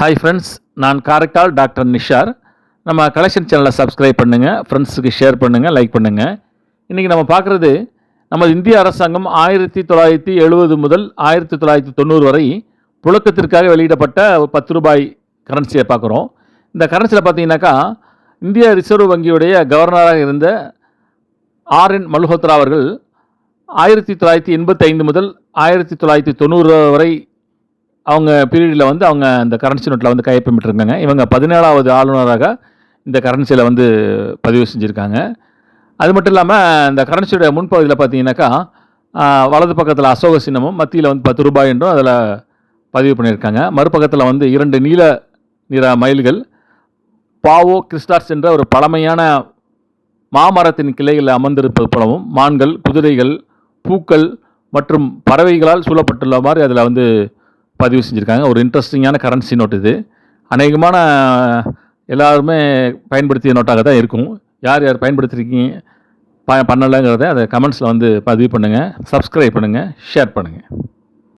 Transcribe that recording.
Hi friends, நான் Karaikal doctor Nishar. நம்ம collection சேனலை சப்ஸ்கிரைப் பண்ணுங்கள், ஃப்ரெண்ட்ஸுக்கு ஷேர் பண்ணுங்கள், லைக் பண்ணுங்கள். இன்றைக்கி நம்ம பார்க்குறது நம்ம இந்திய அரசாங்கம் 1970 முதல் 1990 வரை புழக்கத்திற்காக வெளியிடப்பட்ட ஒரு 10 ரூபாய் கரன்சியை பார்க்குறோம். இந்த கரன்சியில் பார்த்தீங்கன்னாக்கா இந்திய ரிசர்வ் வங்கியுடைய கவர்னராக இருந்த ஆர்என் மல்ஹோத்ரா அவர்கள் 1985 முதல் 1990 வரை அவங்க பீரியடில் வந்து அவங்க இந்த கரன்சி நோட்டில் வந்து கையொப்பமிட்டிருக்காங்க. இவங்க 17வது ஆளுநராக இந்த கரன்சியில் வந்து பதிவு செஞ்சுருக்காங்க. அது மட்டும் இல்லாமல் இந்த கரன்சியோட முன்பகுதியில் பார்த்தீங்கன்னாக்கா வலது பக்கத்தில் அசோக சின்னமும் மத்தியில் வந்து 10 ரூபாய் என்றும் அதில் பதிவு பண்ணியிருக்காங்க. மறுபக்கத்தில் வந்து 2 நீல நிற மயில்கள் பாவோ கிறிஸ்டார்ஸ் என்ற ஒரு பழமையான மாமரத்தின் கிளைகளில் அமர்ந்திருப்பது போலவும், மான்கள், குதிரைகள், பூக்கள் மற்றும் பறவைகளால் சூழப்பட்டுள்ள மாதிரி அதில் வந்து பதிவு செஞ்சுருக்காங்க. ஒரு இன்ட்ரெஸ்டிங்கான கரன்சி நோட் இது. அநேகமான எல்லாருமே பயன்படுத்திய நோட்டாக தான் இருக்கும். யார் யார் பயன்படுத்திருக்கீங்க பண்ணலைங்கிறத அதை கமெண்ட்ஸில் வந்து பதிவு பண்ணுங்கள், சப்ஸ்கிரைப் பண்ணுங்கள், ஷேர் பண்ணுங்கள்.